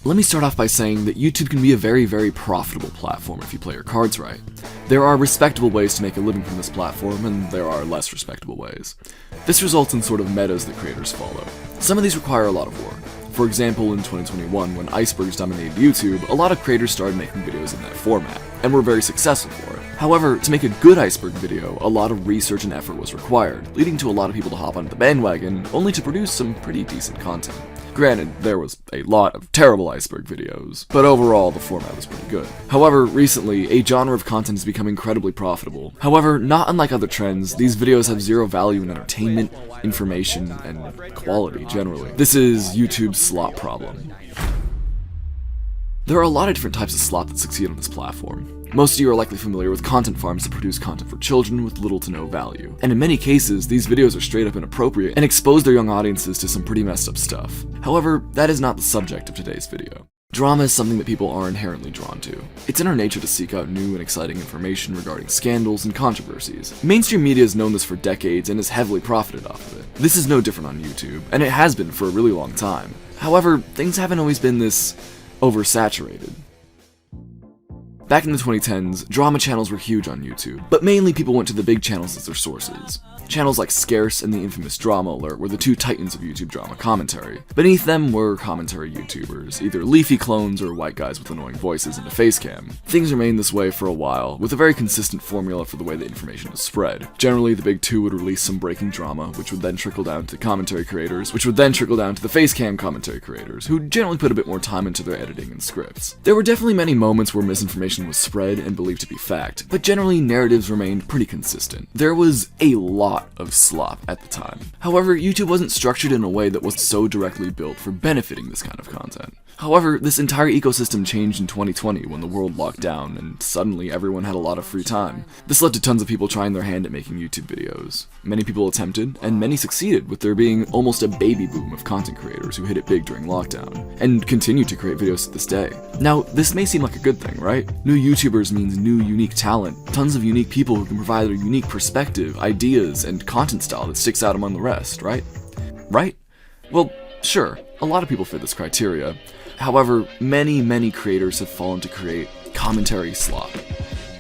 Let me start off by saying that YouTube can be a very, very profitable platform if you play your cards right. There are respectable ways to make a living from this platform, and there are less respectable ways. This results in sort of metas that creators follow. Some of these require a lot of work. For example, in 2021, when icebergs dominated YouTube, a lot of creators started making videos in that format, and were very successful for it. However, to make a good iceberg video, a lot of research and effort was required, leading to a lot of people to hop onto the bandwagon, only to produce some pretty decent content. Granted, there was a lot of terrible iceberg videos, but overall the format was pretty good. However, recently, a genre of content has become incredibly profitable. However, not unlike other trends, these videos have zero value in entertainment, information, and quality generally. This is YouTube's slop problem. There are a lot of different types of slop that succeed on this platform. Most of you are likely familiar with content farms that produce content for children with little to no value. And in many cases, these videos are straight up inappropriate and expose their young audiences to some pretty messed up stuff. However, that is not the subject of today's video. Drama is something that people are inherently drawn to. It's in our nature to seek out new and exciting information regarding scandals and controversies. Mainstream media has known this for decades and has heavily profited off of it. This is no different on YouTube, and it has been for a really long time. However, things haven't always been this oversaturated. Back in the 2010s, drama channels were huge on YouTube, but mainly people went to the big channels as their sources. Channels like Scarce and the infamous Drama Alert were the two titans of YouTube drama commentary. Beneath them were commentary YouTubers, either leafy clones or white guys with annoying voices and a face cam. Things remained this way for a while, with a very consistent formula for the way the information was spread. Generally, the big two would release some breaking drama, which would then trickle down to the commentary creators, which would then trickle down to the face cam commentary creators, who generally put a bit more time into their editing and scripts. There were definitely many moments where misinformation was spread and believed to be fact, but generally narratives remained pretty consistent. There was a lot of slop at the time. However, YouTube wasn't structured in a way that was so directly built for benefiting this kind of content. However, this entire ecosystem changed in 2020 when the world locked down and suddenly everyone had a lot of free time. This led to tons of people trying their hand at making YouTube videos. Many people attempted, and many succeeded, with there being almost a baby boom of content creators who hit it big during lockdown, and continue to create videos to this day. Now, this may seem like a good thing, right? New YouTubers means new unique talent, tons of unique people who can provide their unique perspective, ideas, and content style that sticks out among the rest, right? Right? Well, sure, a lot of people fit this criteria. However, many creators have fallen to create commentary slop.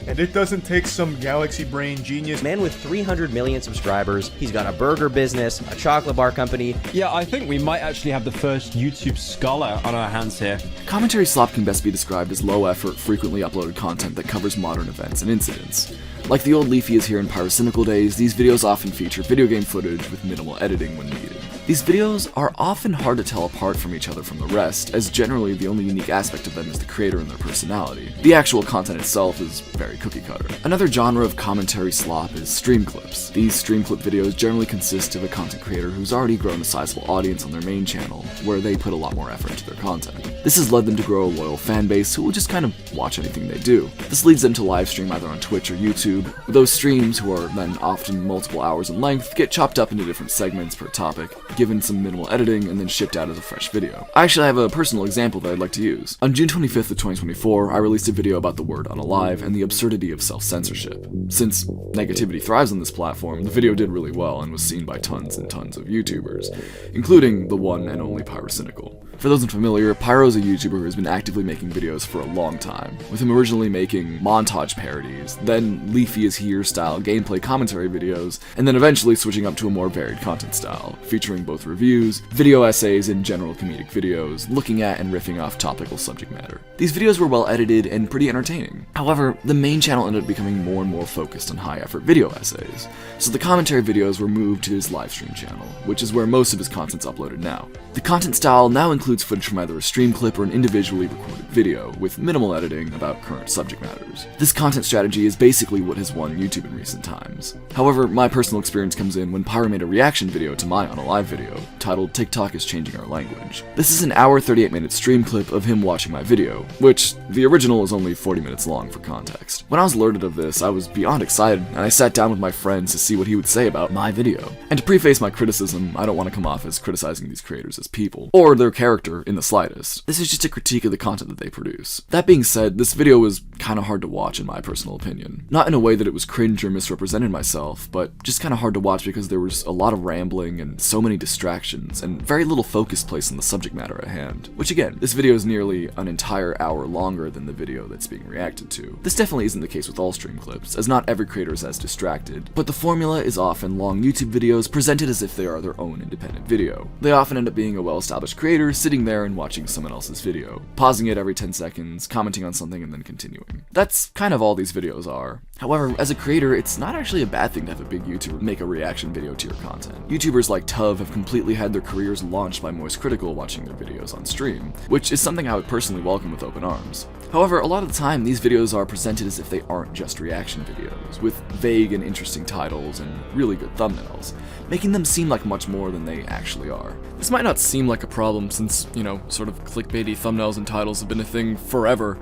And it doesn't take some galaxy brain genius. Man with 300 million subscribers, he's got a burger business, a chocolate bar company. Yeah, I think we might actually have the first YouTube scholar on our hands here. Commentary slop can best be described as low-effort, frequently uploaded content that covers modern events and incidents. Like the old Leafy is here in Pyrocynical days, these videos often feature video game footage with minimal editing when needed. These videos are often hard to tell apart from each other from the rest, as generally the only unique aspect of them is the creator and their personality. The actual content itself is very cookie cutter. Another genre of commentary slop is stream clips. These stream clip videos generally consist of a content creator who's already grown a sizable audience on their main channel, where they put a lot more effort into their content. This has led them to grow a loyal fan base who will just kind of watch anything they do. This leads them to live stream either on Twitch or YouTube. Those streams, who are then often multiple hours in length, get chopped up into different segments per topic, given some minimal editing, and then shipped out as a fresh video. I actually have a personal example that I'd like to use. On June 25th of 2024, I released a video about the word unalive and the absurdity of self-censorship. Since negativity thrives on this platform, the video did really well and was seen by tons and tons of YouTubers, including the one and only Pyrocynical. For those unfamiliar, Pyro is a YouTuber who has been actively making videos for a long time, with him originally making montage parodies, then Leafy is Here style gameplay commentary videos, and then eventually switching up to a more varied content style, featuring both reviews, video essays, and general comedic videos, looking at and riffing off topical subject matter. These videos were well edited and pretty entertaining. However, the main channel ended up becoming more and more focused on high-effort video essays, so the commentary videos were moved to his livestream channel, which is where most of his content's uploaded now. The content style now includes footage from either a stream clip or an individually recorded video, with minimal editing about current subject matters. This content strategy is basically what has won YouTube in recent times. However, my personal experience comes in when Pyro made a reaction video to my unalive video, titled TikTok is Changing Our Language. This is an hour 38-minute stream clip of him watching my video, which the original is only 40 minutes long for context. When I was alerted of this, I was beyond excited, and I sat down with my friends to see what he would say about my video. And to preface my criticism, I don't want to come off as criticizing these creators as people, or their character in the slightest. This is just a critique of the content that they produce. That being said, this video was kinda hard to watch in my personal opinion. Not in a way that it was cringe or misrepresented myself, but just kinda hard to watch because there was a lot of rambling and so many distractions, and very little focus placed on the subject matter at hand. Which again, this video is nearly an entire hour longer than the video that's being reacted to. This definitely isn't the case with all stream clips, as not every creator is as distracted, but the formula is often long YouTube videos presented as if they are their own independent video. They often end up being a well-established creator sitting there and watching someone else's video, pausing it every 10 seconds, commenting on something, and then continuing. That's kind of all these videos are. However, as a creator, it's not actually a bad thing to have a big YouTuber make a reaction video to your content. YouTubers like Tuv have completely had their careers launched by Moist Critical watching their videos on stream, which is something I would personally welcome with open arms. However, a lot of the time, these videos are presented as if they aren't just reaction videos, with vague and interesting titles and really good thumbnails, making them seem like much more than they actually are. This might not seem like a problem since, sort of clickbaity thumbnails and titles have been a thing forever,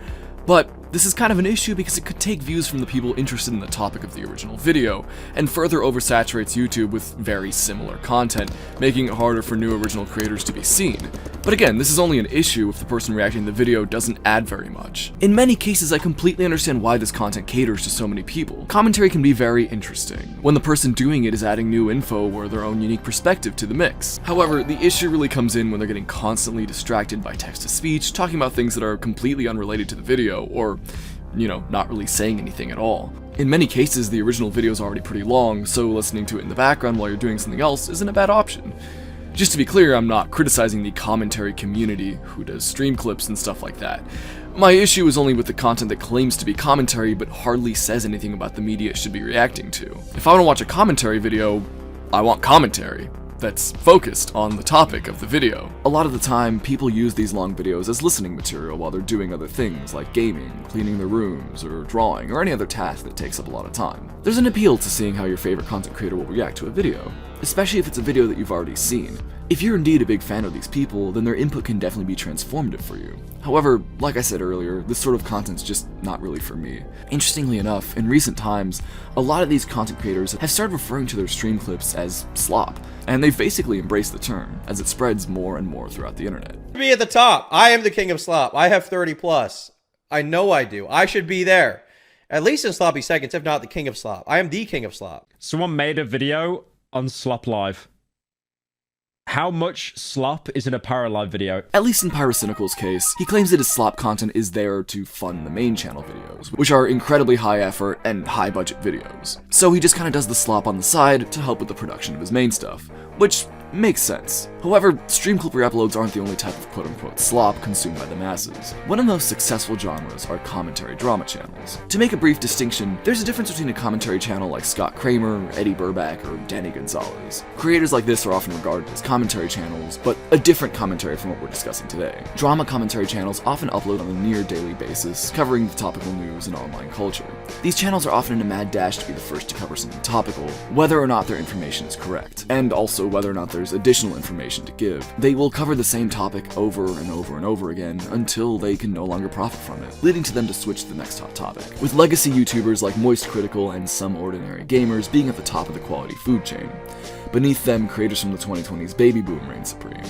but this is kind of an issue because it could take views from the people interested in the topic of the original video, and further oversaturates YouTube with very similar content, making it harder for new original creators to be seen. But again, this is only an issue if the person reacting to the video doesn't add very much. In many cases, I completely understand why this content caters to so many people. Commentary can be very interesting, when the person doing it is adding new info or their own unique perspective to the mix. However, the issue really comes in when they're getting constantly distracted by text-to-speech, talking about things that are completely unrelated to the video, or not really saying anything at all. In many cases, the original video is already pretty long, so listening to it in the background while you're doing something else isn't a bad option. Just to be clear, I'm not criticizing the commentary community who does stream clips and stuff like that. My issue is only with the content that claims to be commentary but hardly says anything about the media it should be reacting to. If I want to watch a commentary video, I want commentary that's focused on the topic of the video. A lot of the time, people use these long videos as listening material while they're doing other things like gaming, cleaning their rooms, or drawing, or any other task that takes up a lot of time. There's an appeal to seeing how your favorite content creator will react to a video, especially if it's a video that you've already seen. If you're indeed a big fan of these people, then their input can definitely be transformative for you. However, like I said earlier, this sort of content's just not really for me. Interestingly enough, in recent times, a lot of these content creators have started referring to their stream clips as slop, and they've basically embraced the term, as it spreads more and more throughout the internet. Me at the top. I am the king of slop. I have 30 plus. I know I do. I should be there. At least in sloppy seconds, if not the king of slop. I am the king of slop. Someone made a video on Slop Live. How much slop is in a Pyrolive video? At least in Pyrocynical's case, he claims that his slop content is there to fund the main channel videos, which are incredibly high effort and high budget videos. So he just kinda does the slop on the side to help with the production of his main stuff, which makes sense. However, stream clip re-uploads aren't the only type of quote-unquote slop consumed by the masses. One of the most successful genres are commentary drama channels. To make a brief distinction, there's a difference between a commentary channel like Scott Kramer, Eddie Burback, or Danny Gonzalez. Creators like this are often regarded as commentary channels, but a different commentary from what we're discussing today. Drama commentary channels often upload on a near daily basis, covering the topical news and online culture. These channels are often in a mad dash to be the first to cover something topical, whether or not their information is correct, and also whether or not there's additional information to give. They will cover the same topic over and over and over again until they can no longer profit from it, leading to them to switch to the next hot topic. With legacy YouTubers like Moist Critical and Some Ordinary Gamers being at the top of the quality food chain. Beneath them, creators from the 2020s baby boom reign supreme,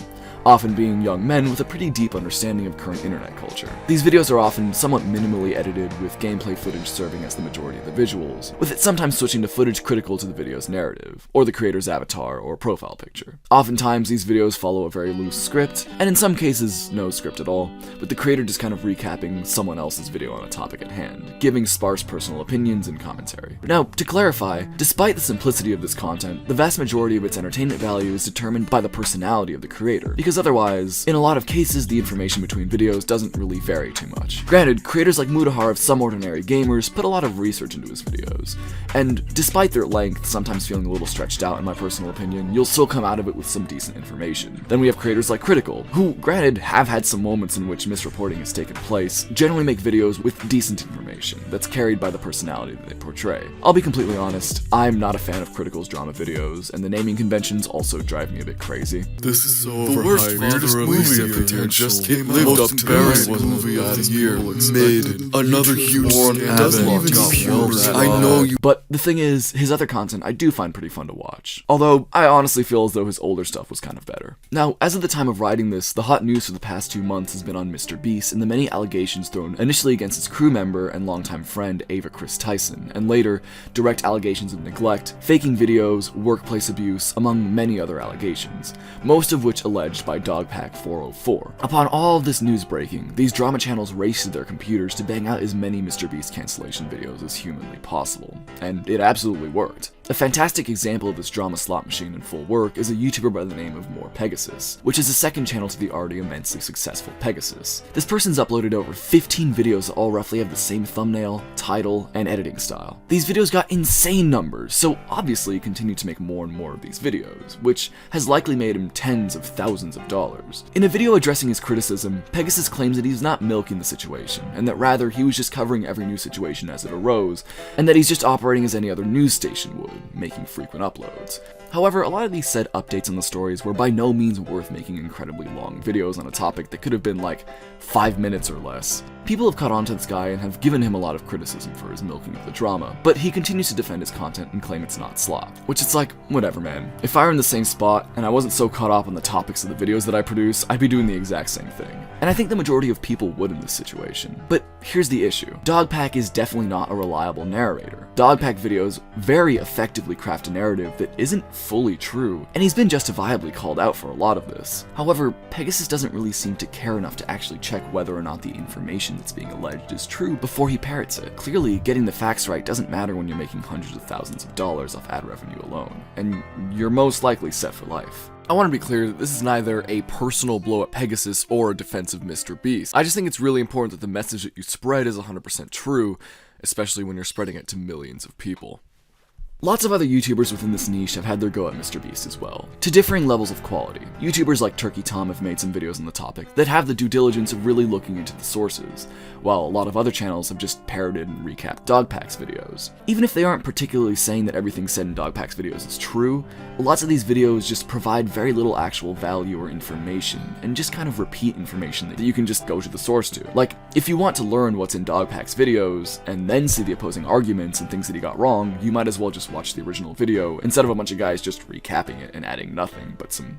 often being young men with a pretty deep understanding of current internet culture. These videos are often somewhat minimally edited, with gameplay footage serving as the majority of the visuals, with it sometimes switching to footage critical to the video's narrative, or the creator's avatar or profile picture. Oftentimes, these videos follow a very loose script, and in some cases, no script at all, with the creator just kind of recapping someone else's video on a topic at hand, giving sparse personal opinions and commentary. Now, to clarify, despite the simplicity of this content, the vast majority of its entertainment value is determined by the personality of the creator, because otherwise, in a lot of cases, the information between videos doesn't really vary too much. Granted, creators like Mudahar of Some Ordinary Gamers put a lot of research into his videos, and despite their length sometimes feeling a little stretched out in my personal opinion, you'll still come out of it with some decent information. Then we have creators like Critical, who, granted, have had some moments in which misreporting has taken place, generally make videos with decent information that's carried by the personality that they portray. I'll be completely honest, I'm not a fan of Critical's drama videos, and the naming conventions also drive me a bit crazy. This is so overhyped. weirdest movie of the year just came out. Lived up to the movie of the year. Made another huge scandal. I know you. But the thing is, his other content I do find pretty fun to watch. Although, I honestly feel as though his older stuff was kind of better. Now, as of the time of writing this, the hot news for the past 2 months has been on Mr. Beast and the many allegations thrown initially against his crew member and longtime friend Ava Chris Tyson, and later, direct allegations of neglect, faking videos, workplace abuse, among many other allegations, most of which alleged by Dogpack 404. Upon all of this news breaking, these drama channels raced to their computers to bang out as many Mr. Beast cancellation videos as humanly possible, and it absolutely worked. A fantastic example of this drama slot machine in full work is a YouTuber by the name of More Pegasus, which is the second channel to the already immensely successful Pegasus. This person's uploaded over 15 videos that all roughly have the same thumbnail, title, and editing style. These videos got insane numbers, so obviously he continued to make more and more of these videos, which has likely made him tens of thousands of dollars. In a video addressing his criticism, Pegasus claims that he's not milking the situation, and that rather he was just covering every news situation as it arose, and that he's just operating as any other news station would, making frequent uploads. However, a lot of these said updates on the stories were by no means worth making incredibly long videos on a topic that could have been like 5 minutes or less. People have caught on to this guy and have given him a lot of criticism for his milking of the drama, but he continues to defend his content and claim it's not slop. Which it's like, whatever man. If I were in the same spot and I wasn't so caught up on the topics of the videos that I produce, I'd be doing the exact same thing. And I think the majority of people would in this situation. But here's the issue. Dogpack is definitely not a reliable narrator. Dogpack videos very effectively craft a narrative that isn't fully true, and he's been justifiably called out for a lot of this. However, Pegasus doesn't really seem to care enough to actually check whether or not the information that's being alleged is true before he parrots it. Clearly, getting the facts right doesn't matter when you're making hundreds of thousands of dollars off ad revenue alone, and you're most likely set for life. I want to be clear that this is neither a personal blow at Pegasus or a defense of Mr. Beast. I just think it's really important that the message that you spread is 100% true, especially when you're spreading it to millions of people. Lots of other YouTubers within this niche have had their go at Mr. Beast as well, to differing levels of quality. YouTubers like Turkey Tom have made some videos on the topic that have the due diligence of really looking into the sources, while a lot of other channels have just parroted and recapped Dogpack's videos. Even if they aren't particularly saying that everything said in Dogpack's videos is true, lots of these videos just provide very little actual value or information, and just kind of repeat information that you can just go to the source to. Like, if you want to learn what's in Dogpack's videos, and then see the opposing arguments and things that he got wrong, you might as well just watch the original video, instead of a bunch of guys just recapping it and adding nothing but some,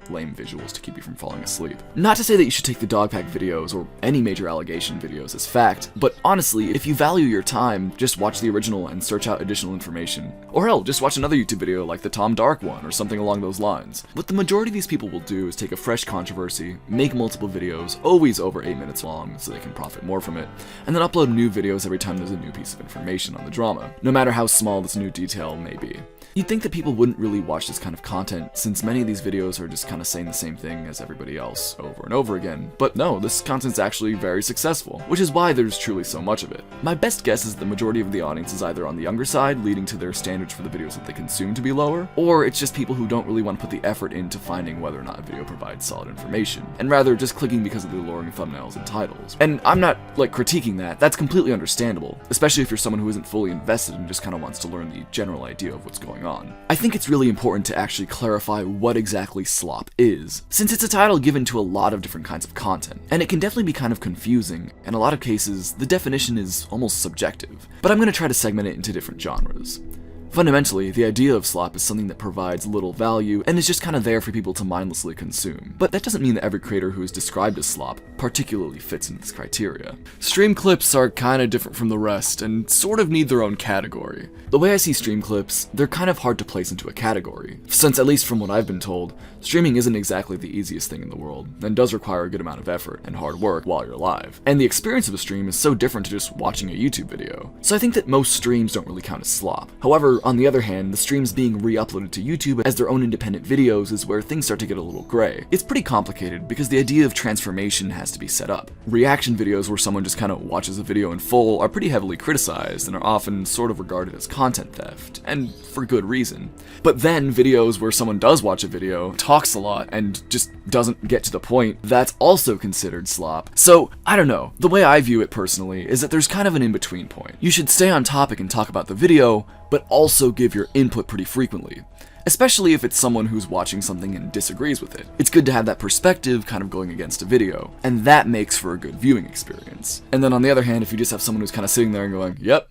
lame visuals to keep you from falling asleep. Not to say that you should take the Dogpack videos, or any major allegation videos, as fact, but honestly, if you value your time, just watch the original and search out additional information. Or hell, just watch another YouTube video like the Tom Dark one, or something along those lines. What the majority of these people will do is take a fresh controversy, make multiple videos, always over 8 minutes long, so they can profit more from it, and then upload new videos every time there's a new piece of information on the drama, no matter how small this new detail may be. You'd think that people wouldn't really watch this kind of content, since many of these videos are just kind of saying the same thing as everybody else over and over again, but no, this content's actually very successful, which is why there's truly so much of it. My best guess is the majority of the audience is either on the younger side, leading to their standards for the videos that they consume to be lower, or it's just people who don't really want to put the effort into finding whether or not a video provides solid information, and rather just clicking because of the alluring thumbnails and titles. And I'm not, critiquing that, that's completely understandable, especially if you're someone who isn't fully invested and just kind of wants to learn the general idea of what's going on. I think it's really important to actually clarify what exactly slop is, since it's a title given to a lot of different kinds of content, and it can definitely be kind of confusing. In a lot of cases, the definition is almost subjective, but I'm going to try to segment it into different genres. Fundamentally, the idea of slop is something that provides little value and is just kind of there for people to mindlessly consume. But that doesn't mean that every creator who is described as slop particularly fits into this criteria. Stream clips are kind of different from the rest and sort of need their own category. The way I see stream clips, they're kind of hard to place into a category, since at least from what I've been told, streaming isn't exactly the easiest thing in the world, and does require a good amount of effort and hard work while you're live. And the experience of a stream is so different to just watching a YouTube video. So I think that most streams don't really count as slop. However, on the other hand, the streams being re-uploaded to YouTube as their own independent videos is where things start to get a little gray. It's pretty complicated because the idea of transformation has to be set up. Reaction videos where someone just kind of watches a video in full are pretty heavily criticized and are often sort of regarded as content theft, and for good reason. But then videos where someone does watch a video, talks a lot, and just doesn't get to the point, that's also considered slop. So, I don't know. The way I view it personally is that there's kind of an in-between point. You should stay on topic and talk about the video, but also give your input pretty frequently. especially if it's someone who's watching something and disagrees with it. It's good to have that perspective kind of going against a video, and that makes for a good viewing experience. And then on the other hand, if you just have someone who's kind of sitting there and going, yep,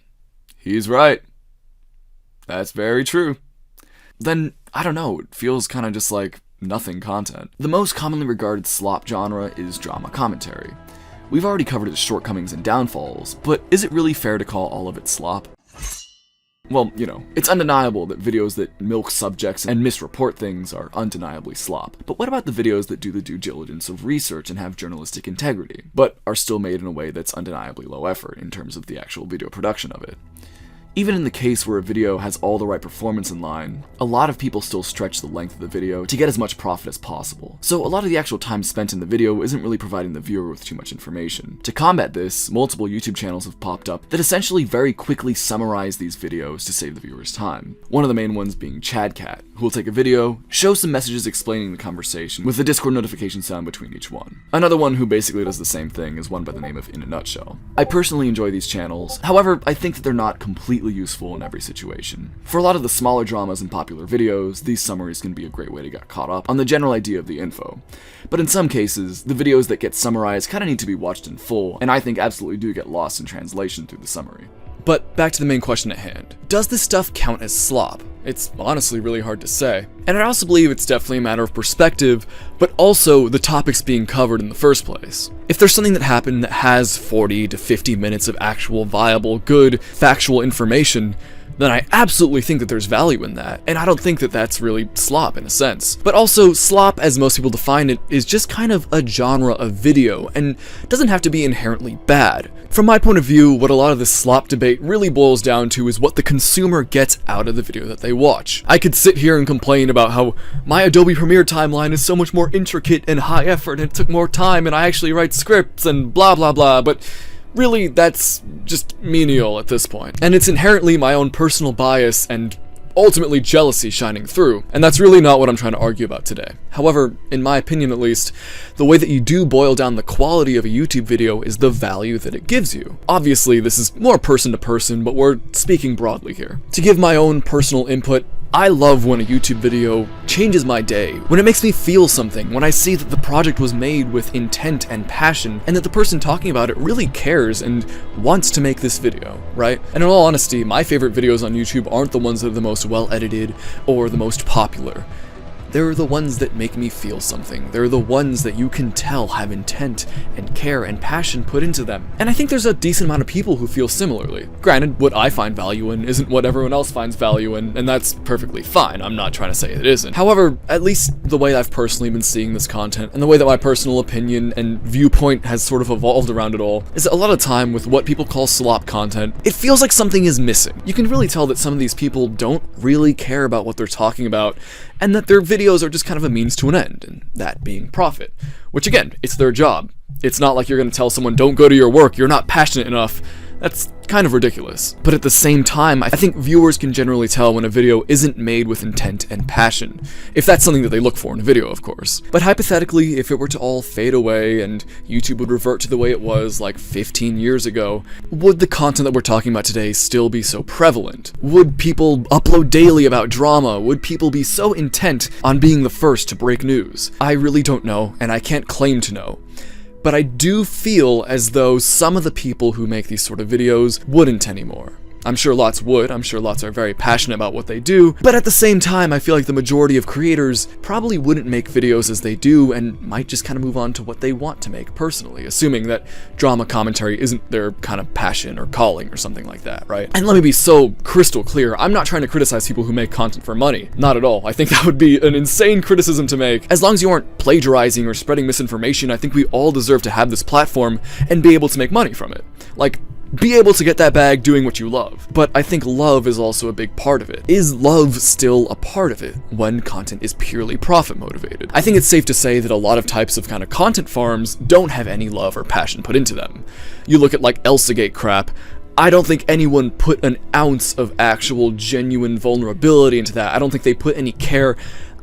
he's right, that's very true, then, I don't know, it feels kind of just like nothing content. The most commonly regarded slop genre is drama commentary. We've already covered its shortcomings and downfalls, but is it really fair to call all of it slop? Well, you know, it's undeniable that videos that milk subjects and misreport things are undeniably slop. But what about the videos that do the due diligence of research and have journalistic integrity, but are still made in a way that's undeniably low effort in terms of the actual video production of it? Even in the case where a video has all the right performance in line, a lot of people still stretch the length of the video to get as much profit as possible. So a lot of the actual time spent in the video isn't really providing the viewer with too much information. To combat this, multiple YouTube channels have popped up that essentially very quickly summarize these videos to save the viewer's time. One of the main ones being ChadCat, who will take a video, show some messages explaining the conversation, with a Discord notification sound between each one. Another one who basically does the same thing is one by the name of In a Nutshell. I personally enjoy these channels, however, I think that they're not completely useful in every situation. For a lot of the smaller dramas and popular videos, these summaries can be a great way to get caught up on the general idea of the info. But in some cases, the videos that get summarized kind of need to be watched in full, and I think absolutely do get lost in translation through the summary. But back to the main question at hand. Does this stuff count as slop? It's honestly really hard to say. And I also believe it's definitely a matter of perspective, but also the topics being covered in the first place. If there's something that happened that has 40 to 50 minutes of actual viable, good, factual information, then I absolutely think that there's value in that, and I don't think that that's really slop in a sense. But also, slop, as most people define it, is just kind of a genre of video, and doesn't have to be inherently bad. From my point of view, what a lot of this slop debate really boils down to is what the consumer gets out of the video that they watch. I could sit here and complain about how my Adobe Premiere timeline is so much more intricate and high effort, and it took more time, and I actually write scripts, and blah blah blah, but really, that's just menial at this point. And it's inherently my own personal bias and ultimately jealousy shining through, and that's really not what I'm trying to argue about today. However, in my opinion at least, the way that you do boil down the quality of a YouTube video is the value that it gives you. Obviously, this is more person to person, but we're speaking broadly here. To give my own personal input, I love when a YouTube video changes my day, when it makes me feel something, when I see that the project was made with intent and passion, and that the person talking about it really cares and wants to make this video, right? And in all honesty, my favorite videos on YouTube aren't the ones that are the most well-edited or the most popular. They're the ones that make me feel something. They're the ones that you can tell have intent and care and passion put into them. And I think there's a decent amount of people who feel similarly. Granted, what I find value in isn't what everyone else finds value in, and that's perfectly fine. I'm not trying to say it isn't. However, at least the way I've personally been seeing this content, and the way that my personal opinion and viewpoint has sort of evolved around it all, is that a lot of time with what people call slop content, it feels like something is missing. You can really tell that some of these people don't really care about what they're talking about, and that their videos are just kind of a means to an end, and that being profit. Which again, it's their job. It's not like you're going to tell someone, don't go to your work, you're not passionate enough. That's kind of ridiculous. But at the same time, I think viewers can generally tell when a video isn't made with intent and passion. If that's something that they look for in a video, of course. But hypothetically, if it were to all fade away and YouTube would revert to the way it was like 15 years ago, would the content that we're talking about today still be so prevalent? Would people upload daily about drama? Would people be so intent on being the first to break news? I really don't know, and I can't claim to know. But I do feel as though some of the people who make these sort of videos wouldn't anymore. I'm sure lots would, I'm sure lots are very passionate about what they do, but at the same time I feel like the majority of creators probably wouldn't make videos as they do and might just kind of move on to what they want to make personally, assuming that drama commentary isn't their kind of passion or calling or something like that, right? And let me be so crystal clear, I'm not trying to criticize people who make content for money. Not at all. I think that would be an insane criticism to make. As long as you aren't plagiarizing or spreading misinformation, I think we all deserve to have this platform and be able to make money from it. Like, be able to get that bag doing what you love. But I think love is also a big part of it. Is love still a part of it when content is purely profit motivated? I think it's safe to say that a lot of types of kind of content farms don't have any love or passion put into them. You look at like Elsagate crap, I don't think anyone put an ounce of actual genuine vulnerability into that. I don't think they put any care.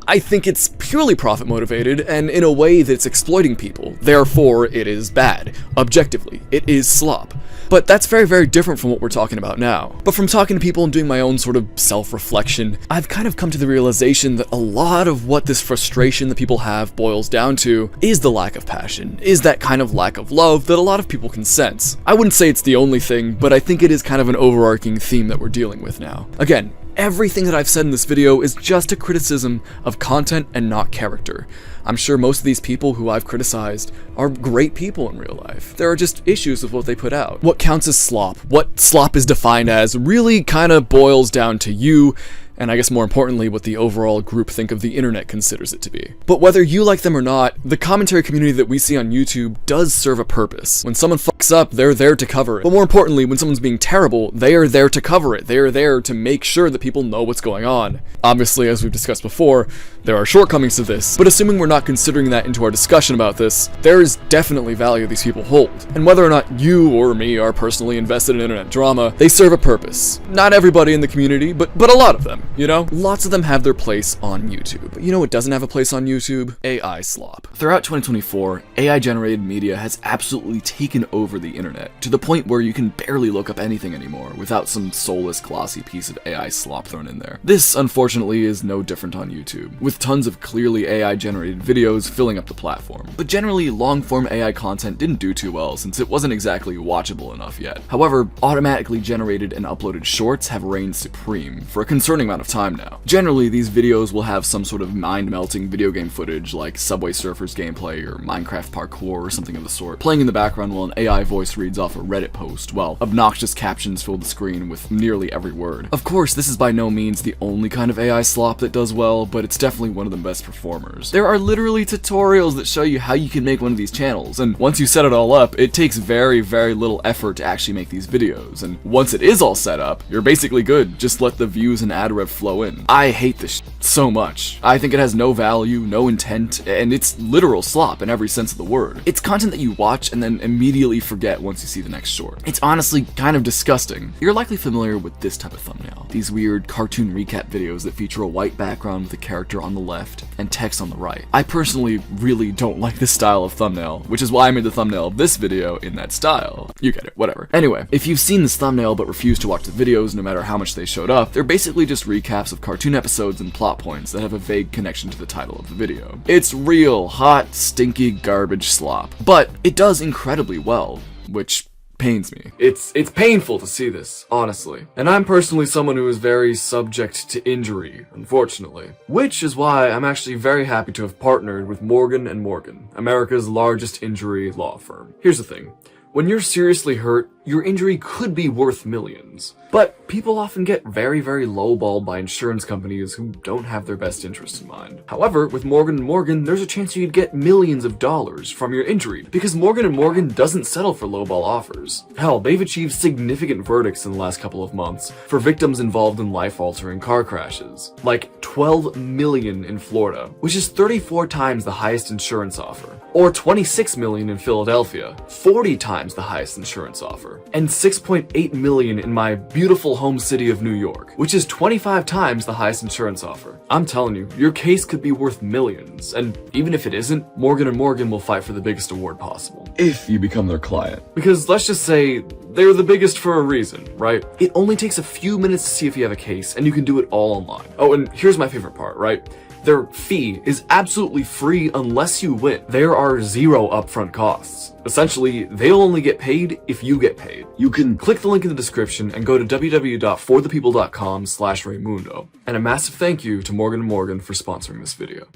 I think it's purely profit motivated and in a way that's exploiting people. Therefore, it is bad. Objectively, it is slop. But that's very, very different from what we're talking about now. But from talking to people and doing my own sort of self-reflection, I've kind of come to the realization that a lot of what this frustration that people have boils down to is the lack of passion, is that kind of lack of love that a lot of people can sense. I wouldn't say it's the only thing, but I think it is kind of an overarching theme that we're dealing with now. Again, everything that I've said in this video is just a criticism of content and not character. I'm sure most of these people who I've criticized are great people in real life. There are just issues with what they put out. What counts as slop, what slop is defined as, really kind of boils down to you, and I guess more importantly, what the overall groupthink of the internet considers it to be. But whether you like them or not, the commentary community that we see on YouTube does serve a purpose. When someone fucks up, they're there to cover it. But more importantly, when someone's being terrible, they are there to cover it. They are there to make sure that people know what's going on. Obviously, as we've discussed before, there are shortcomings to this, but assuming we're not considering that into our discussion about this, there is definitely value these people hold. And whether or not you or me are personally invested in internet drama, they serve a purpose. Not everybody in the community, but a lot of them. You know? Lots of them have their place on YouTube. But you know what doesn't have a place on YouTube? AI slop. Throughout 2024, AI-generated media has absolutely taken over the internet, to the point where you can barely look up anything anymore without some soulless, glossy piece of AI slop thrown in there. This, unfortunately, is no different on YouTube, with tons of clearly AI-generated videos filling up the platform. But generally, long-form AI content didn't do too well since it wasn't exactly watchable enough yet. However, automatically generated and uploaded shorts have reigned supreme for a concerning amount of time now. Generally, these videos will have some sort of mind-melting video game footage like Subway Surfers gameplay or Minecraft parkour or something of the sort, playing in the background while an AI voice reads off a Reddit post, while obnoxious captions fill the screen with nearly every word. Of course, this is by no means the only kind of AI slop that does well, but it's definitely one of the best performers. There are literally tutorials that show you how you can make one of these channels, and once you set it all up, it takes very, very little effort to actually make these videos, and once it is all set up, you're basically good. Just let the views and ad rev flow in. I hate this so much. I think it has no value, no intent, and it's literal slop in every sense of the word. It's content that you watch and then immediately forget once you see the next short. It's honestly kind of disgusting. You're likely familiar with this type of thumbnail. These weird cartoon recap videos that feature a white background with a character on the left and text on the right. I personally really don't like this style of thumbnail, which is why I made the thumbnail of this video in that style. You get it, whatever. Anyway, if you've seen this thumbnail but refuse to watch the videos no matter how much they showed up, they're basically just recaps of cartoon episodes and plot points that have a vague connection to the title of the video. It's real, hot, stinky garbage slop. But it does incredibly well, which pains me. It's painful to see this, honestly. And I'm personally someone who is very subject to injury, unfortunately. Which is why I'm actually very happy to have partnered with Morgan & Morgan, America's largest injury law firm. Here's the thing. When you're seriously hurt, your injury could be worth millions. But people often get very, very lowballed by insurance companies who don't have their best interests in mind. However, with Morgan & Morgan, there's a chance you'd get millions of dollars from your injury, because Morgan & Morgan doesn't settle for lowball offers. Hell, they've achieved significant verdicts in the last couple of months for victims involved in life-altering car crashes. Like 12 million in Florida, which is 34 times the highest insurance offer. Or 26 million in Philadelphia, 40 times the highest insurance offer. And 6.8 million in my beautiful home city of New York, which is 25 times the highest insurance offer. I'm telling you, your case could be worth millions, and even if it isn't, Morgan & Morgan will fight for the biggest award possible. If you become their client. Because let's just say, they're the biggest for a reason, right? It only takes a few minutes to see if you have a case, and you can do it all online. Oh, and here's my favorite part, right? Their fee is absolutely free unless you win. There are zero upfront costs. Essentially, they'll only get paid if you get paid. You can click the link in the description and go to www.forthepeople.com/Raymundo. And a massive thank you to Morgan & Morgan for sponsoring this video.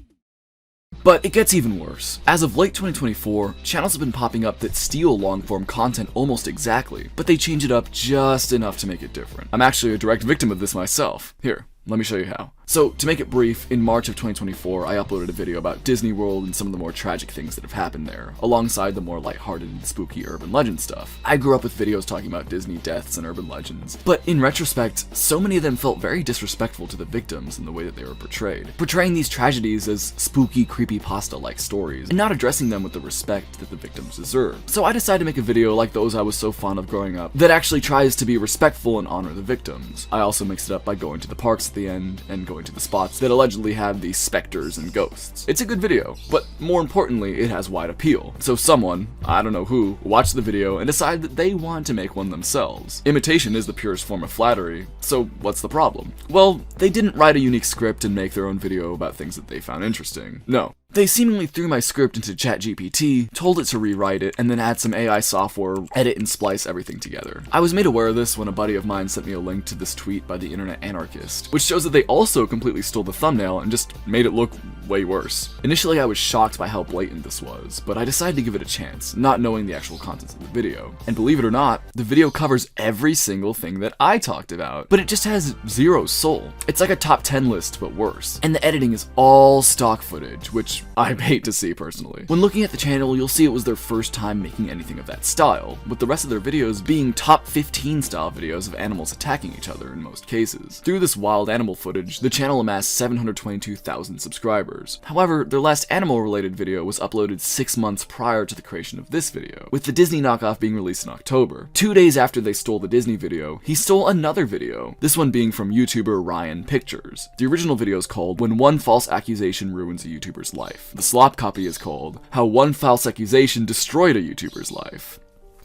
But it gets even worse. As of late 2024, channels have been popping up that steal long-form content almost exactly, but they change it up just enough to make it different. I'm actually a direct victim of this myself. Here, let me show you how. So, to make it brief, in March of 2024, I uploaded a video about Disney World and some of the more tragic things that have happened there, alongside the more lighthearted and spooky urban legend stuff. I grew up with videos talking about Disney deaths and urban legends, but in retrospect, so many of them felt very disrespectful to the victims in the way that they were portrayed. Portraying these tragedies as spooky, creepypasta-like stories, and not addressing them with the respect that the victims deserve. So I decided to make a video like those I was so fond of growing up, that actually tries to be respectful and honor the victims. I also mixed it up by going to the parks at the end, and going going to the spots that allegedly have the specters and ghosts. It's a good video, but more importantly, it has wide appeal. So someone, I don't know who, watched the video and decided that they want to make one themselves. Imitation is the purest form of flattery, so what's the problem? Well, they didn't write a unique script and make their own video about things that they found interesting. No. They seemingly threw my script into ChatGPT, told it to rewrite it, and then add some AI software, edit and splice everything together. I was made aware of this when a buddy of mine sent me a link to this tweet by the internet anarchist, which shows that they also completely stole the thumbnail and just made it look way worse. Initially I was shocked by how blatant this was, but I decided to give it a chance, not knowing the actual contents of the video. And believe it or not, the video covers every single thing that I talked about, but it just has zero soul. It's like a top 10 list, but worse. And the editing is all stock footage, which I hate to see personally. When looking at the channel, you'll see it was their first time making anything of that style, with the rest of their videos being top 15 style videos of animals attacking each other in most cases. Through this wild animal footage, the channel amassed 722,000 subscribers. However, their last animal-related video was uploaded 6 months prior to the creation of this video, with the Disney knockoff being released in October. 2 days after they stole the Disney video, he stole another video, this one being from YouTuber Ryan Pictures. The original video is called When One False Accusation Ruins a YouTuber's Life. The Slop copy is called How One False Accusation Destroyed a YouTuber's Life.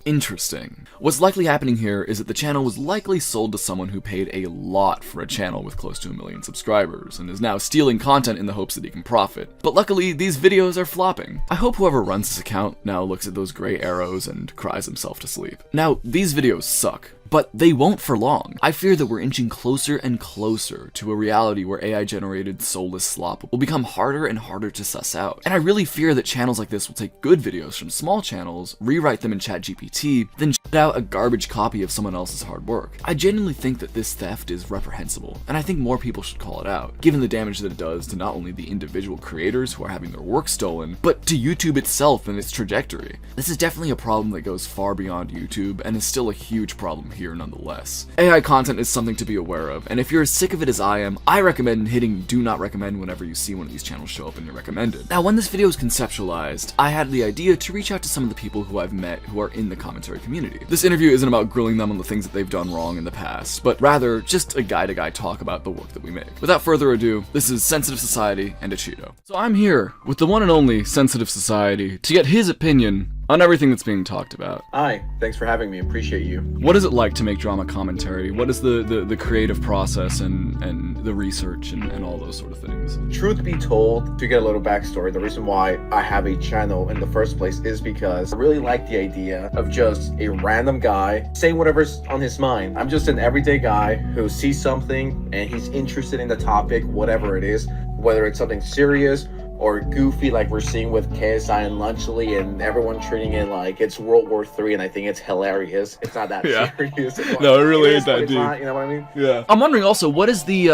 Interesting. What's likely happening here is that the channel was likely sold to someone who paid a lot for a channel with close to 1 million subscribers, and is now stealing content in the hopes that he can profit. But luckily, these videos are flopping. I hope whoever runs this account now looks at those gray arrows and cries himself to sleep. Now, these videos suck, but they won't for long. I fear that we're inching closer and closer to a reality where AI-generated soulless slop will become harder and harder to suss out. And I really fear that channels like this will take good videos from small channels, rewrite them in ChatGPT, then shit out a garbage copy of someone else's hard work. I genuinely think that this theft is reprehensible, and I think more people should call it out, given the damage that it does to not only the individual creators who are having their work stolen, but to YouTube itself and its trajectory. This is definitely a problem that goes far beyond YouTube, and is still a huge problem here nonetheless. AI content is something to be aware of, and if you're as sick of it as I am, I recommend hitting do not recommend whenever you see one of these channels show up in your recommended. Now, when this video was conceptualized, I had the idea to reach out to some of the people who I've met who are in the commentary community. This interview isn't about grilling them on the things that they've done wrong in the past, but rather just a guy-to-guy talk about the work that we make. Without further ado, this is Sensitive Society and a Cheeto. So I'm here with the one and only Sensitive Society to get his opinion on everything that's being talked about. Hi, thanks for having me, appreciate you. What is it like to make drama commentary? What is the creative process and the research and all those sort of things? Truth be told, to get a little backstory, the reason why I have a channel in the first place is because I really like the idea of just a random guy saying whatever's on his mind. I'm just an everyday guy who sees something and he's interested in the topic, whatever it is, whether it's something serious or goofy like we're seeing with KSI and Lunchley and everyone treating it like it's World War III, and I think it's hilarious. It's not that serious. No, it really ain't that deep. deep. You know what I mean? Yeah. I'm wondering also, what is the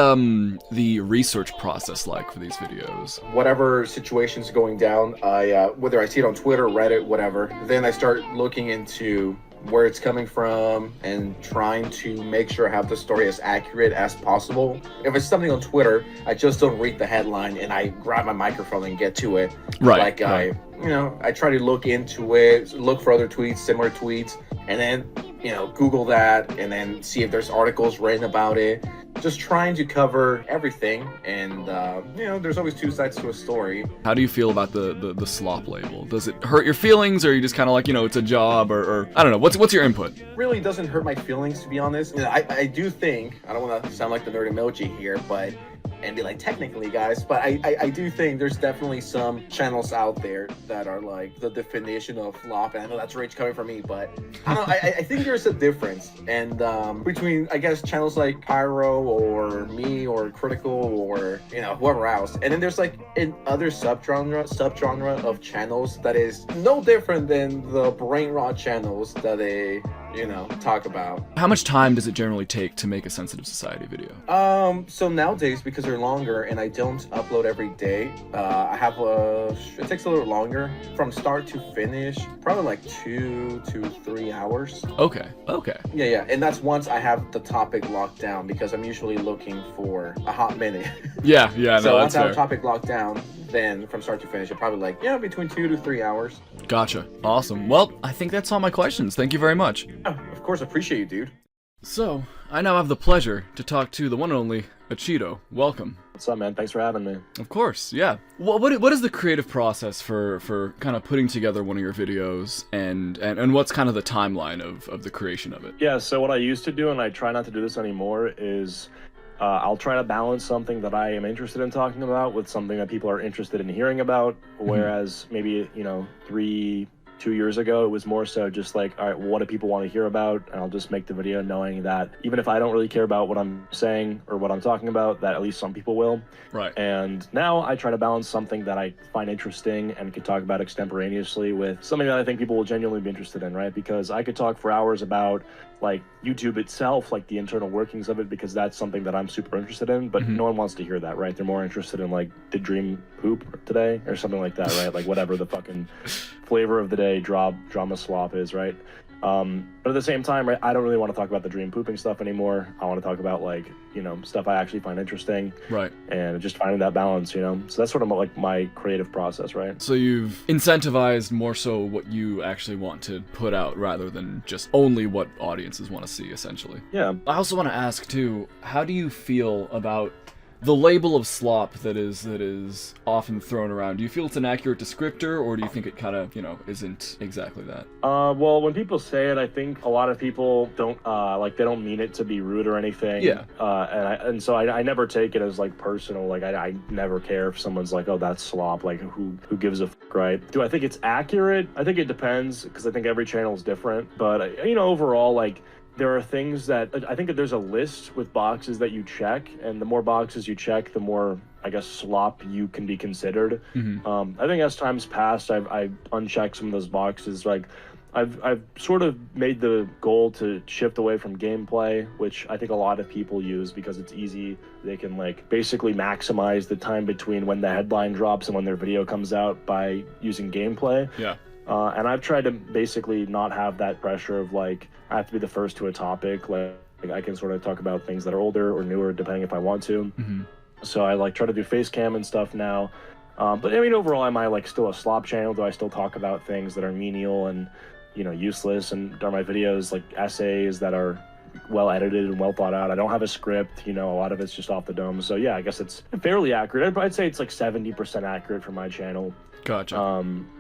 research process like for these videos? Whatever situation's going down, whether I see it on Twitter, Reddit, whatever, then I start looking into where it's coming from and trying to make sure I have the story as accurate as possible. If it's something on Twitter, I just don't read the headline and I grab my microphone and get to it. Right. I try to look into it, look for other tweets, similar tweets, and then, Google that and then see if there's articles written about it. Just trying to cover everything, and there's always two sides to a story. How do you feel about the slop label? Does it hurt your feelings, or are you just kind of like, it's a job, or I don't know, what's your input? Really doesn't hurt my feelings, to be honest. I do think, I don't want to sound like the nerd emoji here, and be like, technically, guys, but I do think there's definitely some channels out there that are like the definition of flop, and I know that's rage coming from me, but I don't know, I think there's a difference, and between, I guess, channels like Pyro or me or Critical or whoever else, and then there's like an other subgenre of channels that is no different than the brain rot channels that they talk about. How much time does it generally take to make a Sensitive Society video? So nowadays, because they're longer and I don't upload every day, it takes a little longer from start to finish, probably like 2 to 3 hours. Okay. Yeah, and that's once I have the topic locked down, because I'm usually looking for a hot minute. Yeah, so no, once that's I have fair. a topic locked down, then from start to finish, it's probably like, between 2 to 3 hours. Gotcha. Awesome. Well, I think that's all my questions. Thank you very much. Oh, of course, appreciate you, dude. So, I now have the pleasure to talk to the one and only Cheeto, welcome. What's up, man? Thanks for having me. Of course, yeah. What is the creative process for kind of putting together one of your videos, and what's kind of the timeline of the creation of it? Yeah, so what I used to do, and I try not to do this anymore, is I'll try to balance something that I am interested in talking about with something that people are interested in hearing about, whereas maybe, 2 years ago, it was more so just like, all right, what do people want to hear about? And I'll just make the video knowing that even if I don't really care about what I'm saying or what I'm talking about, that at least some people will. Right. And now I try to balance something that I find interesting and can talk about extemporaneously with something that I think people will genuinely be interested in, right? Because I could talk for hours about like YouTube itself, like the internal workings of it, because that's something that I'm super interested in, but no one wants to hear that, right? They're more interested in like, did Dream poop today or something like that, right? Like whatever the fucking flavor of the day drama slop is, right? But at the same time, right, I don't really want to talk about the Dream pooping stuff anymore. I want to talk about like, stuff I actually find interesting. Right. And just finding that balance, So that's sort of like my creative process, right? So you've incentivized more so what you actually want to put out rather than just only what audiences want to see, essentially. Yeah. I also want to ask too, how do you feel about the label of slop that is often thrown around? Do you feel it's an accurate descriptor, or do you think it kind of, isn't exactly that? Well, when people say it, I think a lot of people don't, they don't mean it to be rude or anything. Yeah. And so I never take it as, like, personal. Like, I never care if someone's like, oh, that's slop. Like, who gives a fuck, right? Do I think it's accurate? I think it depends, because I think every channel is different. But, overall, like, there are things that I think that there's a list with boxes that you check, and the more boxes you check, the more, I guess, slop you can be considered. I think as time's passed, I've unchecked some of those boxes. Like, I've sort of made the goal to shift away from gameplay, which I think a lot of people use because it's easy. They can like basically maximize the time between when the headline drops and when their video comes out by using gameplay. Yeah. And I've tried to basically not have that pressure of like, I have to be the first to a topic. Like I can sort of talk about things that are older or newer, depending if I want to. So I like try to do face cam and stuff now. But I mean, overall, am I like still a slop channel? Do I still talk about things that are menial and, useless? And are my videos like essays that are well edited and well thought out? I don't have a script, a lot of it's just off the dome. So yeah, I guess it's fairly accurate. I'd say it's like 70% accurate for my channel. Gotcha.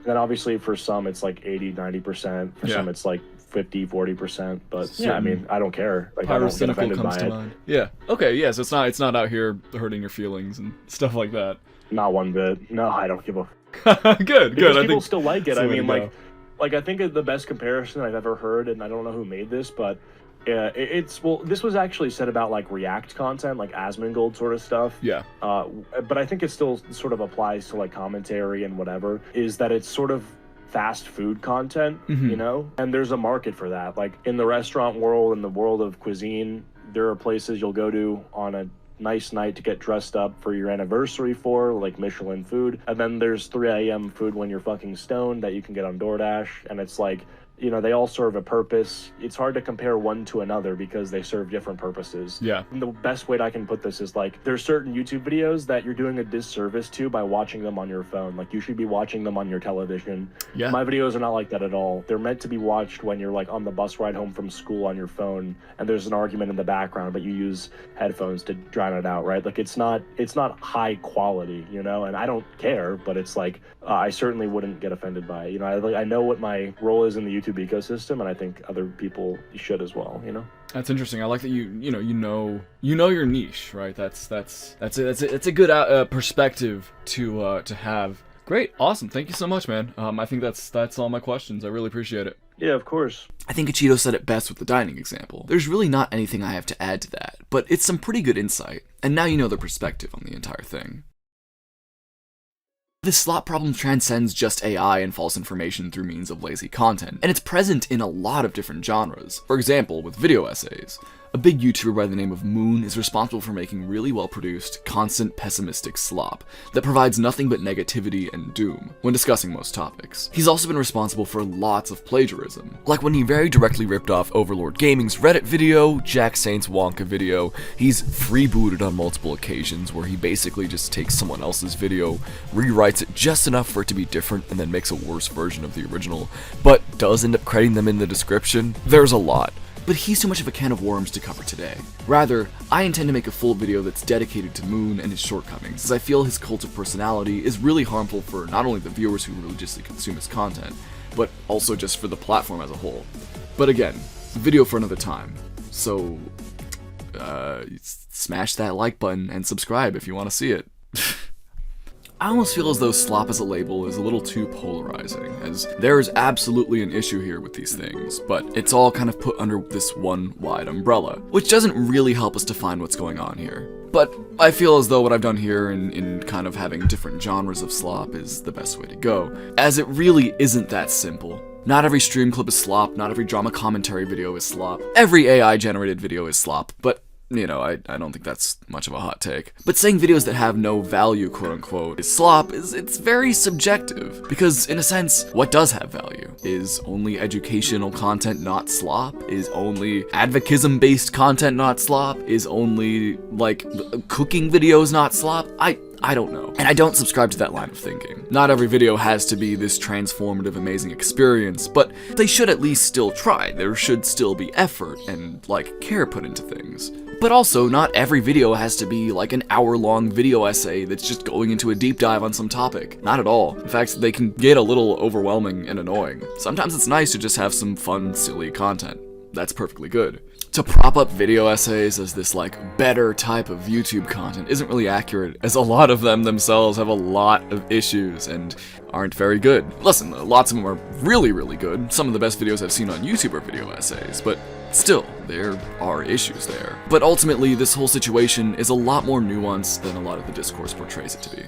Then obviously for some it's like 80-90%. For some it's like 50-40%. But yeah, I mean, I don't care. Like I don't get offended by it. Yeah. Okay. Yeah. So it's not out here hurting your feelings and stuff like that. Not one bit. No, I don't give a. Good. Because I people think still like it. I mean, like I think the best comparison I've ever heard, and I don't know who made this, but this was actually said about like React content, like Asmongold sort of stuff. Yeah. But I think it still sort of applies to like commentary and whatever, is that it's sort of fast food content, and there's a market for that. Like in the restaurant world, in the world of cuisine, there are places you'll go to on a nice night to get dressed up for your anniversary for, like Michelin food. And then there's 3 a.m. food when you're fucking stoned that you can get on DoorDash. And it's like, they all serve a purpose. It's hard to compare one to another because they serve different purposes. Yeah. And the best way that I can put this is like, there's certain YouTube videos that you're doing a disservice to by watching them on your phone. Like you should be watching them on your television. Yeah. My videos are not like that at all. They're meant to be watched when you're like on the bus ride home from school on your phone and there's an argument in the background, but you use headphones to drown it out, right? Like it's not high quality, and I don't care, but it's like, I certainly wouldn't get offended by it. I know what my role is in the YouTube ecosystem, and I think other people should as well. That's interesting. I like that you know your niche, right? That's a good perspective to have. Great, awesome. Thank you so much, man. I think that's all my questions. I really appreciate it. Yeah, of course. I think Cheeto said it best with the dining example. There's really not anything I have to add to that, but it's some pretty good insight, and now you know the perspective on the entire thing. This slop problem transcends just AI and false information through means of lazy content, and it's present in a lot of different genres. For example, with video essays. A big YouTuber by the name of Moon is responsible for making really well-produced, constant pessimistic slop that provides nothing but negativity and doom when discussing most topics. He's also been responsible for lots of plagiarism, like when he very directly ripped off Overlord Gaming's Reddit video, Jack Saint's Wonka video. He's freebooted on multiple occasions where he basically just takes someone else's video, rewrites it just enough for it to be different, and then makes a worse version of the original, but does end up crediting them in the description. There's a lot. but he's too much of a can of worms to cover today. Rather, I intend to make a full video that's dedicated to Moon and his shortcomings, as I feel his cult of personality is really harmful for not only the viewers who religiously consume his content, but also just for the platform as a whole. But again, video for another time, so smash that like button and subscribe if you want to see it. I almost feel as though Slop as a label is a little too polarizing, as there is absolutely an issue here with these things, but it's all kind of put under this one wide umbrella, which doesn't really help us define what's going on here. But I feel as though what I've done here in kind of having different genres of Slop is the best way to go, as it really isn't that simple. Not every stream clip is Slop, not every drama commentary video is Slop, every AI generated video is Slop, but you know, I don't think that's much of a hot take. But saying videos that have no value, quote-unquote, is slop it's very subjective. Because, in a sense, what does have value? Is only educational content not slop? Is only advocism-based content not slop? Is only, like, cooking videos not slop? I don't know. And I don't subscribe to that line of thinking. Not every video has to be this transformative, amazing experience, but they should at least still try. There should still be effort and, like, care put into things. But also, not every video has to be like an hour-long video essay that's just going into a deep dive on some topic. Not at all. In fact, they can get a little overwhelming and annoying. Sometimes it's nice to just have some fun, silly content. That's perfectly good. To prop up video essays as this, like, better type of YouTube content isn't really accurate, as a lot of them themselves have a lot of issues and aren't very good. Listen, lots of them are really, really good. Some of the best videos I've seen on YouTube are video essays, but still, there are issues there. But ultimately, this whole situation is a lot more nuanced than a lot of the discourse portrays it to be.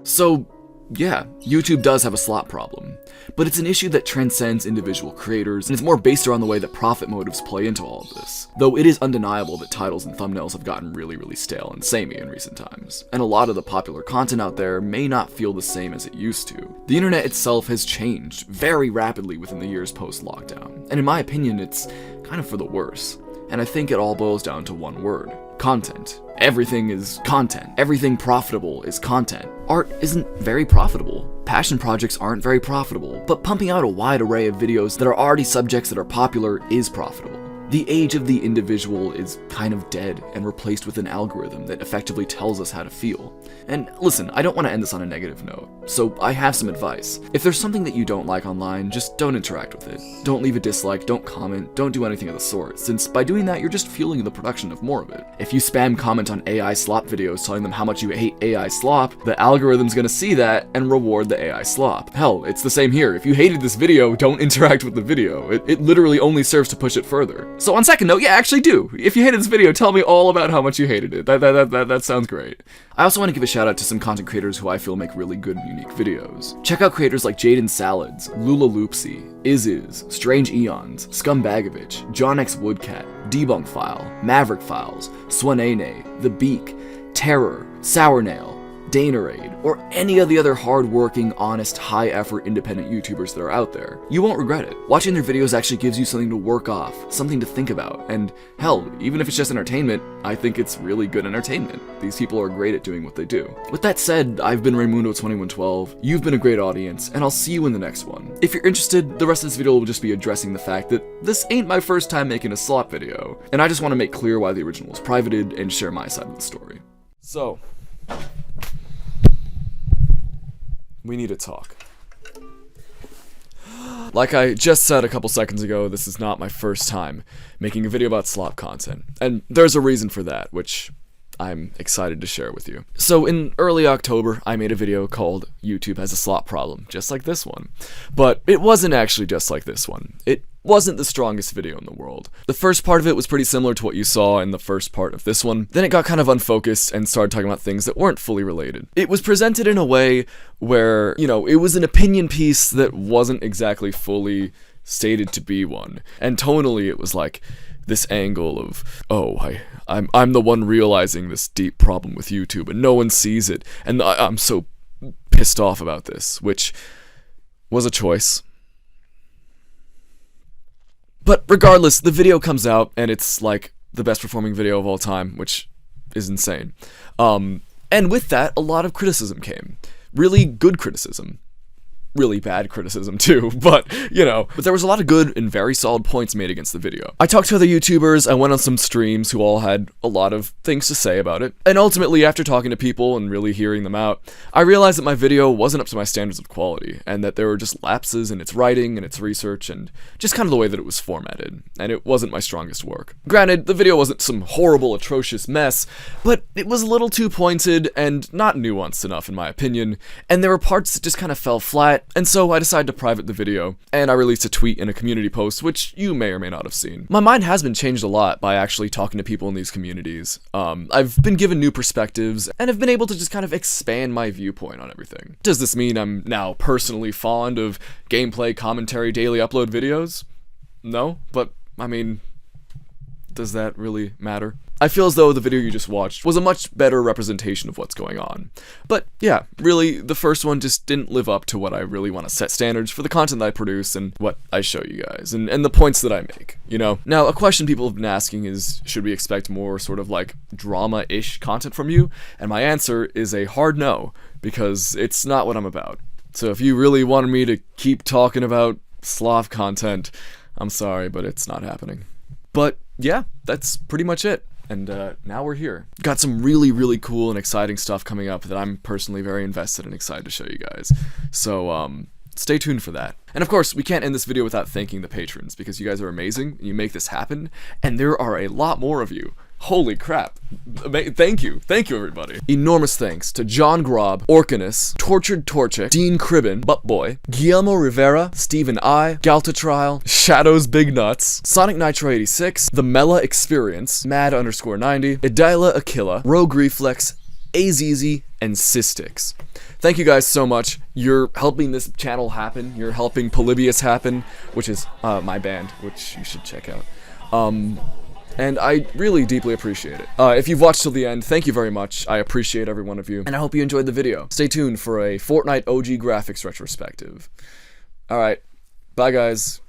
So, yeah, YouTube does have a slop problem, but it's an issue that transcends individual creators, and it's more based around the way that profit motives play into all of this. Though it is undeniable that titles and thumbnails have gotten really, really stale and samey in recent times, and a lot of the popular content out there may not feel the same as it used to. The internet itself has changed very rapidly within the years post-lockdown, and in my opinion, it's kind of for the worse. And I think it all boils down to one word: content. Everything is content. Everything profitable is content. Art isn't very profitable. Passion projects aren't very profitable, but pumping out a wide array of videos that are already subjects that are popular is profitable. The age of the individual is kind of dead and replaced with an algorithm that effectively tells us how to feel. And listen, I don't want to end this on a negative note, so I have some advice. If there's something that you don't like online, just don't interact with it. Don't leave a dislike, don't comment, don't do anything of the sort, since by doing that, you're just fueling the production of more of it. If you spam comment on AI slop videos telling them how much you hate AI slop, the algorithm's gonna see that and reward the AI slop. Hell, it's the same here. If you hated this video, don't interact with the video. It literally only serves to push it further. So on second note, yeah, actually do. If you hated this video, tell me all about how much you hated it. That sounds great. I also want to give a shout out to some content creators who I feel make really good and unique videos. Check out creators like Jaden Salads, Lula Loopsy, Is, Strange Eons, Scumbagovich, John X Woodcat, Debunk File, Maverick Files, Swanene, The Beak, Terror, Sournail, Danarade, or any of the other hard-working, honest, high-effort independent YouTubers that are out there. You won't regret it. Watching their videos actually gives you something to work off, something to think about, and hell, even if it's just entertainment, I think it's really good entertainment. These people are great at doing what they do. With that said, I've been Raymundo2112, you've been a great audience, and I'll see you in the next one. If you're interested, the rest of this video will just be addressing the fact that this ain't my first time making a slop video, and I just want to make clear why the original was privated and share my side of the story. So, we need to talk. Like I just said a couple seconds ago, this is not my first time making a video about slop content, and there's a reason for that, which I'm excited to share with you. So in early October, I made a video called YouTube Has a Slop Problem, just like this one. But it wasn't actually just like this one. It wasn't the strongest video in the world. The first part of it was pretty similar to what you saw in the first part of this one. Then it got kind of unfocused and started talking about things that weren't fully related. It was presented in a way where, you know, it was an opinion piece that wasn't exactly fully stated to be one. And tonally, it was like this angle of, oh, I'm the one realizing this deep problem with YouTube and no one sees it, and I'm so pissed off about this, which was a choice. But regardless, the video comes out and it's like the best performing video of all time, which is insane. And with that, a lot of criticism came. Really good criticism. really bad criticism too, but, you know. But there was a lot of good and very solid points made against the video. I talked to other YouTubers, I went on some streams who all had a lot of things to say about it, and ultimately, after talking to people and really hearing them out, I realized that my video wasn't up to my standards of quality, and that there were just lapses in its writing and its research, and just kind of the way that it was formatted, and it wasn't my strongest work. Granted, the video wasn't some horrible, atrocious mess, but it was a little too pointed and not nuanced enough in my opinion, and there were parts that just kind of fell flat, and so I decided to private the video, and I released a tweet and a community post, which you may or may not have seen. My mind has been changed a lot by actually talking to people in these communities. I've been given new perspectives, and have been able to just kind of expand my viewpoint on everything. Does this mean I'm now personally fond of gameplay, commentary, daily upload videos? No, but, I mean, does that really matter? I feel as though the video you just watched was a much better representation of what's going on. But yeah, really, the first one just didn't live up to what I really want to set standards for the content that I produce and what I show you guys, and the points that I make, you know? Now, a question people have been asking is, should we expect more sort of like drama-ish content from you? And my answer is a hard no, because it's not what I'm about. So if you really wanted me to keep talking about Slop content, I'm sorry, but it's not happening. But yeah, that's pretty much it. And now we're here. Got some really, really cool and exciting stuff coming up that I'm personally very invested and excited to show you guys. So, stay tuned for that. And of course, we can't end this video without thanking the patrons, because you guys are amazing, you make this happen, and there are a lot more of you. Holy crap. Thank you everybody. Enormous thanks to John Grob, Orcanus, Tortured Torchic, Dean Cribben, Buttboy, Guillermo Rivera, Stephen I, Galta Trial, Shadows Big Nuts, Sonic Nitro 86, The Mela Experience, Mad_90, Edila Aquila, Rogue Reflex, Azizi, and Cystix. Thank you guys so much. You're helping this channel happen. You're helping Polybius happen, which is my band, which you should check out. And I really deeply appreciate it. If you've watched till the end, thank you very much. I appreciate every one of you, and I hope you enjoyed the video. Stay tuned for a Fortnite OG graphics retrospective. Alright, bye guys.